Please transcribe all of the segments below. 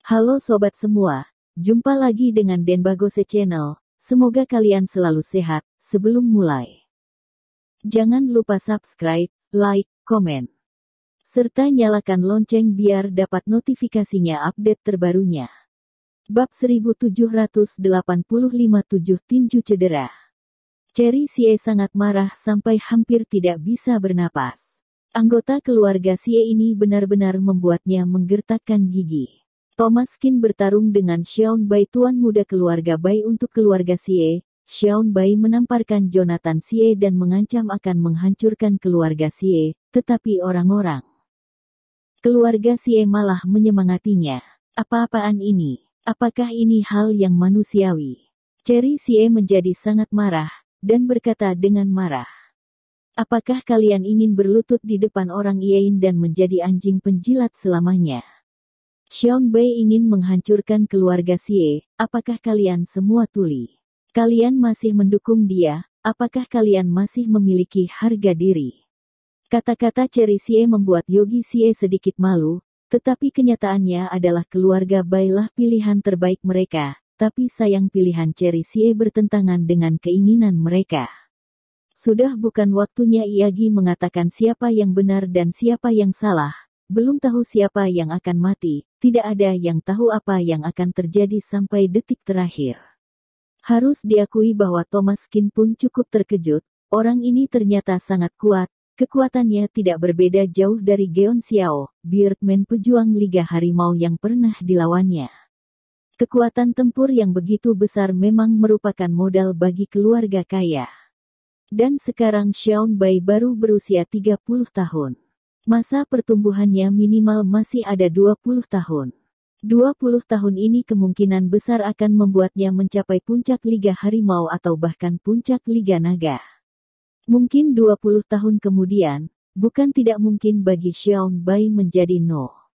Halo sobat semua, jumpa lagi dengan Denbagose Channel. Semoga kalian selalu sehat. Sebelum mulai, jangan lupa subscribe, like, komen, serta nyalakan lonceng biar dapat notifikasinya update terbarunya. Bab 1785 7 tinju cedera. Cherry Sie sangat marah sampai hampir tidak bisa bernapas. Anggota keluarga Sie ini benar-benar membuatnya menggertakkan gigi. Thomas Qin bertarung dengan Xiaon Bai, tuan muda keluarga Bai untuk keluarga Sie. Xiaon Bai menamparkan Jonathan Sie dan mengancam akan menghancurkan keluarga Sie, tetapi orang-orang keluarga Sie malah menyemangatinya. Apa-apaan ini? Apakah ini hal yang manusiawi? Cherry Sie menjadi sangat marah, dan berkata dengan marah, apakah kalian ingin berlutut di depan orang Iein dan menjadi anjing penjilat selamanya? Xiaon Bai ingin menghancurkan keluarga Sie. Apakah kalian semua tuli? Kalian masih mendukung dia? Apakah kalian masih memiliki harga diri? Kata-kata Cherry Sie membuat Yogi Sie sedikit malu, tetapi kenyataannya adalah keluarga Bai lah pilihan terbaik mereka, tapi sayang pilihan Cherry Sie bertentangan dengan keinginan mereka. Sudah bukan waktunya Iyagi mengatakan siapa yang benar dan siapa yang salah. Belum tahu siapa yang akan mati, tidak ada yang tahu apa yang akan terjadi sampai detik terakhir. Harus diakui bahwa Thomas Qin pun cukup terkejut, orang ini ternyata sangat kuat, kekuatannya tidak berbeda jauh dari Geon Xiao, Beardman pejuang Liga Harimau yang pernah dilawannya. Kekuatan tempur yang begitu besar memang merupakan modal bagi keluarga kaya. Dan sekarang Xiaon Bai baru berusia 30 tahun. Masa pertumbuhannya minimal masih ada 20 tahun. 20 tahun ini kemungkinan besar akan membuatnya mencapai puncak Liga Harimau atau bahkan puncak Liga Naga. Mungkin 20 tahun kemudian, bukan tidak mungkin bagi Xiaon Bai menjadi No.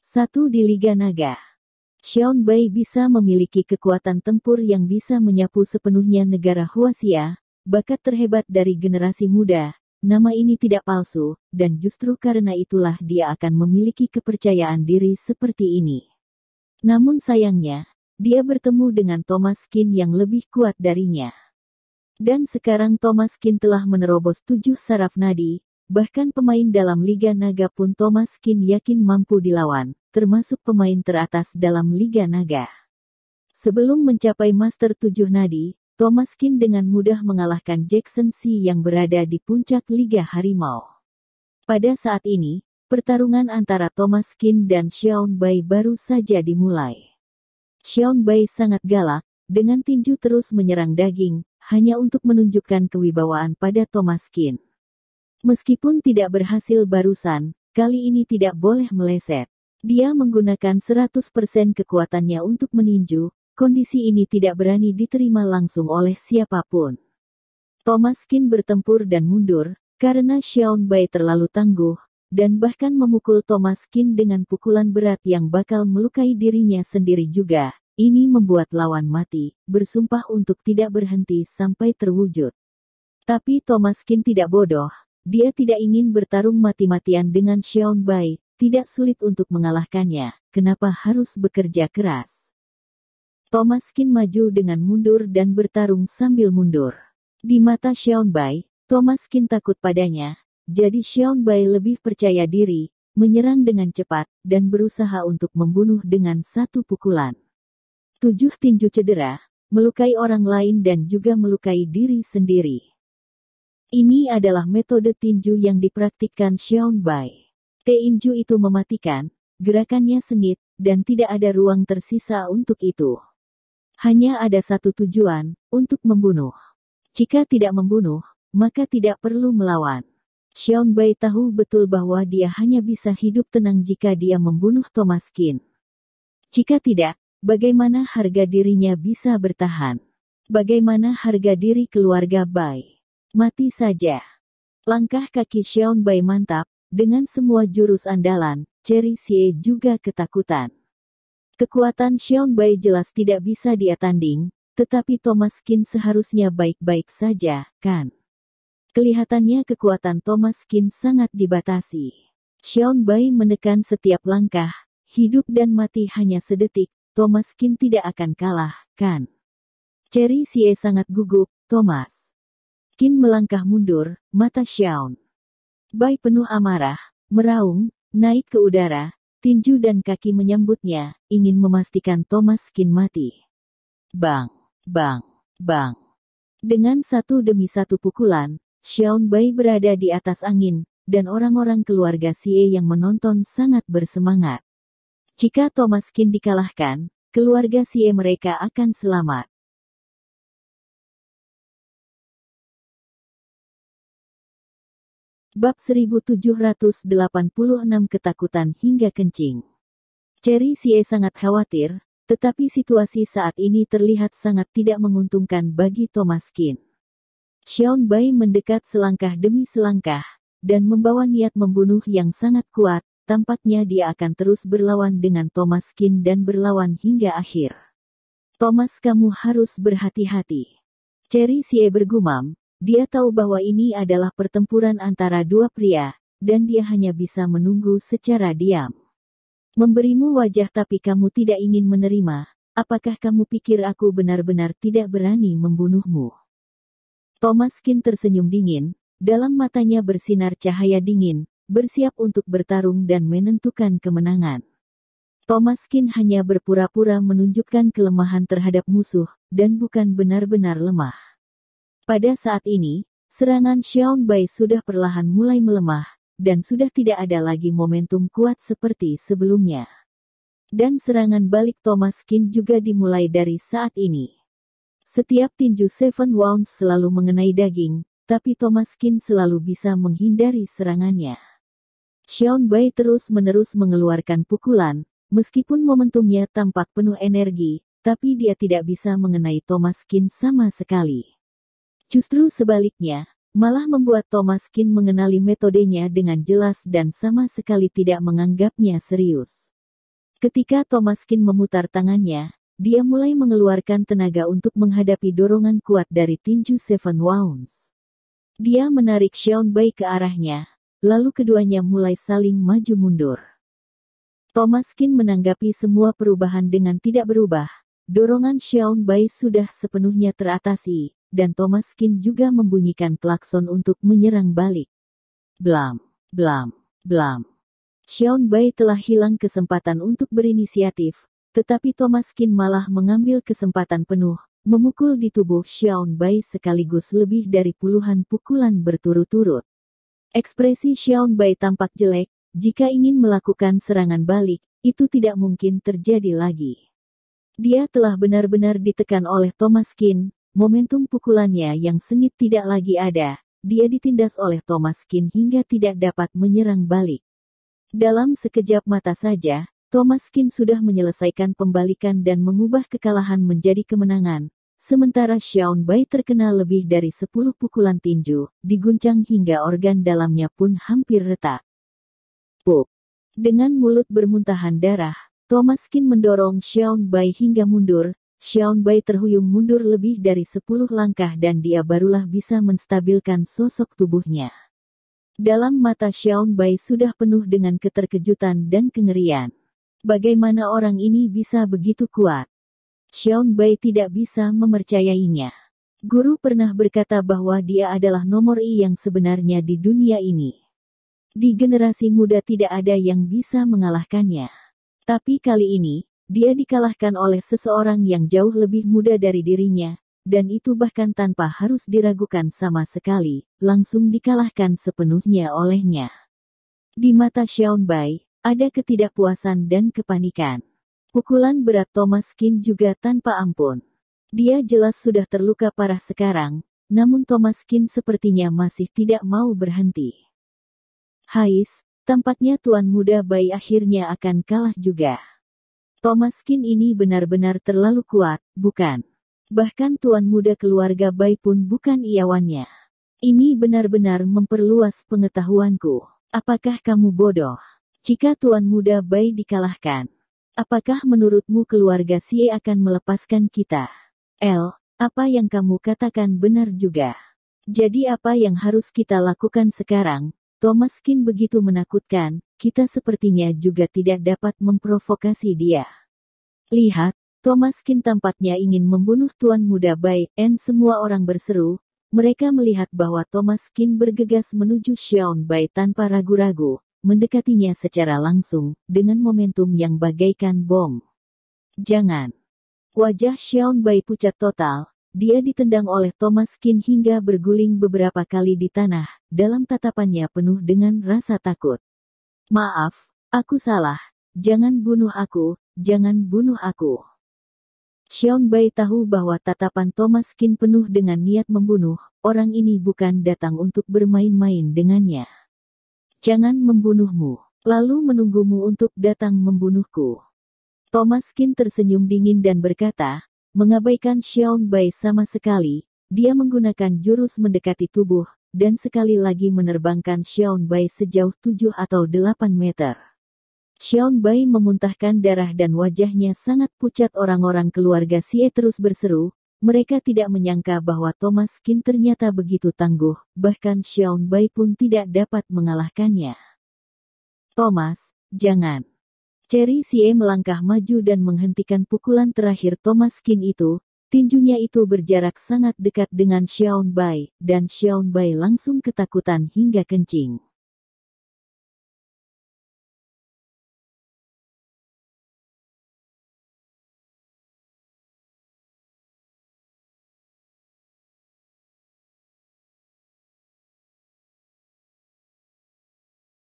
1 di Liga Naga. Xiaon Bai bisa memiliki kekuatan tempur yang bisa menyapu sepenuhnya negara Huaxia, bakat terhebat dari generasi muda. Nama ini tidak palsu, dan justru karena itulah dia akan memiliki kepercayaan diri seperti ini. Namun sayangnya, dia bertemu dengan Thomas Qin yang lebih kuat darinya. Dan sekarang Thomas Qin telah menerobos 7 saraf nadi, bahkan pemain dalam Liga Naga pun Thomas Qin yakin mampu dilawan, termasuk pemain teratas dalam Liga Naga. Sebelum mencapai Master 7 nadi, Thomas Qin dengan mudah mengalahkan Jackson Si yang berada di puncak Liga Harimau. Pada saat ini, pertarungan antara Thomas Qin dan Xiaon Bai baru saja dimulai. Xiaon Bai sangat galak, dengan tinju terus menyerang daging, hanya untuk menunjukkan kewibawaan pada Thomas Qin. Meskipun tidak berhasil barusan, kali ini tidak boleh meleset. Dia menggunakan 100% kekuatannya untuk meninju. Kondisi ini tidak berani diterima langsung oleh siapapun. Thomas Qin bertempur dan mundur, karena Xiaon Bai terlalu tangguh, dan bahkan memukul Thomas Qin dengan pukulan berat yang bakal melukai dirinya sendiri juga. Ini membuat lawan mati, bersumpah untuk tidak berhenti sampai terwujud. Tapi Thomas Qin tidak bodoh, dia tidak ingin bertarung mati-matian dengan Xiaon Bai, tidak sulit untuk mengalahkannya, kenapa harus bekerja keras? Thomas Qin maju dengan mundur dan bertarung sambil mundur. Di mata Xiaon Bai, Thomas Qin takut padanya, jadi Xiaon Bai lebih percaya diri, menyerang dengan cepat, dan berusaha untuk membunuh dengan satu pukulan. 7 tinju cedera, melukai orang lain dan juga melukai diri sendiri. Ini adalah metode tinju yang dipraktikkan Xiaon Bai. Tinju itu mematikan, gerakannya sengit, dan tidak ada ruang tersisa untuk itu. Hanya ada satu tujuan, untuk membunuh. Jika tidak membunuh, maka tidak perlu melawan. Xiaon Bai tahu betul bahwa dia hanya bisa hidup tenang jika dia membunuh Thomas Qin. Jika tidak, bagaimana harga dirinya bisa bertahan? Bagaimana harga diri keluarga Bai? Mati saja. Langkah kaki Xiaon Bai mantap, dengan semua jurus andalan, Cherry Sie juga ketakutan. Kekuatan Xiaon Bai jelas tidak bisa dia tanding, tetapi Thomas Qin seharusnya baik-baik saja, kan? Kelihatannya kekuatan Thomas Qin sangat dibatasi. Xiaon Bai menekan setiap langkah, Hidup dan mati hanya sedetik, Thomas Kin tidak akan kalah, kan? Cherry Xie sangat gugup, Thomas Kin melangkah mundur, mata Xiao Bai penuh amarah, meraung, naik ke udara, tinju dan kaki menyambutnya, ingin memastikan Thomas Kin mati. Bang, bang, bang. Dengan satu demi satu pukulan, Xiao Bai berada di atas angin, dan orang-orang keluarga Xie yang menonton sangat bersemangat. Jika Thomas Kin dikalahkan, keluarga Xie mereka akan selamat. Bab 1786 Ketakutan hingga kencing. Cherry Xie sangat khawatir, tetapi situasi saat ini terlihat sangat tidak menguntungkan bagi Thomas Kin. Xiao Bai mendekat selangkah demi selangkah, dan membawa niat membunuh yang sangat kuat. Tampaknya dia akan terus berlawan dengan Thomas Kin dan berlawan hingga akhir. Thomas, kamu harus berhati-hati. Cherry Xie bergumam, dia tahu bahwa ini adalah pertempuran antara dua pria, dan dia hanya bisa menunggu secara diam. Memberimu wajah tapi kamu tidak ingin menerima, apakah kamu pikir aku benar-benar tidak berani membunuhmu? Thomas Kin tersenyum dingin, dalam matanya bersinar cahaya dingin, bersiap untuk bertarung dan menentukan kemenangan. Thomas Kin hanya berpura-pura menunjukkan kelemahan terhadap musuh, dan bukan benar-benar lemah. Pada saat ini, serangan Xiao Bai sudah perlahan mulai melemah, dan sudah tidak ada lagi momentum kuat seperti sebelumnya. Dan serangan balik Thomas Kin juga dimulai dari saat ini. Setiap tinju Seven Wounds selalu mengenai daging, tapi Thomas Kin selalu bisa menghindari serangannya. Xiao Bai terus-menerus mengeluarkan pukulan, meskipun momentumnya tampak penuh energi, tapi dia tidak bisa mengenai Thomas Kin sama sekali. Justru sebaliknya, malah membuat Thomas Kin mengenali metodenya dengan jelas dan sama sekali tidak menganggapnya serius. Ketika Thomas Kin memutar tangannya, dia mulai mengeluarkan tenaga untuk menghadapi dorongan kuat dari tinju Seven Wounds. Dia menarik Xiao Bai ke arahnya, lalu keduanya mulai saling maju mundur. Thomas Kin menanggapi semua perubahan dengan tidak berubah. Dorongan Xiao Bai sudah sepenuhnya teratasi, dan Thomas Kin juga membunyikan klakson untuk menyerang balik. Blam, blam, blam. Xiao Bai telah hilang kesempatan untuk berinisiatif, tetapi Thomas Kin malah mengambil kesempatan penuh, memukul di tubuh Xiao Bai sekaligus lebih dari puluhan pukulan berturut-turut. Ekspresi Xiao Bai tampak jelek, jika ingin melakukan serangan balik, itu tidak mungkin terjadi lagi. Dia telah benar-benar ditekan oleh Thomas Kin, momentum pukulannya yang sengit tidak lagi ada, dia ditindas oleh Thomas Kin hingga tidak dapat menyerang balik. Dalam sekejap mata saja, Thomas Kin sudah menyelesaikan pembalikan dan mengubah kekalahan menjadi kemenangan. Sementara Xiao Bai terkena lebih dari 10 pukulan tinju, diguncang hingga organ dalamnya pun hampir retak. Pup. Dengan mulut bermuntahan darah, Thomas Kin mendorong Xiao Bai hingga mundur. Xiao Bai terhuyung mundur lebih dari 10 langkah dan dia barulah bisa menstabilkan sosok tubuhnya. Dalam mata Xiao Bai sudah penuh dengan keterkejutan dan kengerian. Bagaimana orang ini bisa begitu kuat? Xiao Bai tidak bisa mempercayainya. Guru pernah berkata bahwa dia adalah nomor I yang sebenarnya di dunia ini. Di generasi muda tidak ada yang bisa mengalahkannya. Tapi kali ini, dia dikalahkan oleh seseorang yang jauh lebih muda dari dirinya, dan itu bahkan tanpa harus diragukan sama sekali, langsung dikalahkan sepenuhnya olehnya. Di mata Xiao Bai, ada ketidakpuasan dan kepanikan. Pukulan berat Thomas Kin juga tanpa ampun. Dia jelas sudah terluka parah sekarang, namun Thomas Kin sepertinya masih tidak mau berhenti. Hais, tampaknya Tuan Muda Bai akhirnya akan kalah juga. Thomas Kin ini benar-benar terlalu kuat, bukan? Bahkan Tuan Muda keluarga Bai pun bukan iawannya. Ini benar-benar memperluas pengetahuanku. Apakah kamu bodoh? Jika Tuan Muda Bai dikalahkan, apakah menurutmu keluarga Xie akan melepaskan kita? Apa yang kamu katakan benar juga. Jadi apa yang harus kita lakukan sekarang? Thomas Kin begitu menakutkan, kita sepertinya juga tidak dapat memprovokasi dia. Lihat, Thomas Qin tampaknya ingin membunuh Tuan Muda Bai, semua orang berseru. Mereka melihat bahwa Thomas Qin bergegas menuju Xiaon Bai tanpa ragu-ragu, mendekatinya secara langsung, dengan momentum yang bagaikan bom. Jangan. Wajah Xiaon Bai pucat total, dia ditendang oleh Thomas Qin hingga berguling beberapa kali di tanah, dalam tatapannya penuh dengan rasa takut. Maaf, aku salah, jangan bunuh aku, jangan bunuh aku. Xiaon Bai tahu bahwa tatapan Thomas Qin penuh dengan niat membunuh, orang ini bukan datang untuk bermain-main dengannya. Jangan membunuhmu, lalu menunggumu untuk datang membunuhku. Thomas Qin tersenyum dingin dan berkata, mengabaikan Xiaon Bai sama sekali, dia menggunakan jurus mendekati tubuh, dan sekali lagi menerbangkan Xiaon Bai sejauh 7 atau 8 meter. Xiaon Bai memuntahkan darah dan wajahnya sangat pucat. Orang-orang keluarga Xie terus berseru, mereka tidak menyangka bahwa Thomas Qin ternyata begitu tangguh, bahkan Xiaon Bai pun tidak dapat mengalahkannya. Thomas, jangan. Cherry Xie melangkah maju dan menghentikan pukulan terakhir Thomas Qin itu. Tinjunya itu berjarak sangat dekat dengan Xiaon Bai, dan Xiaon Bai langsung ketakutan hingga kencing.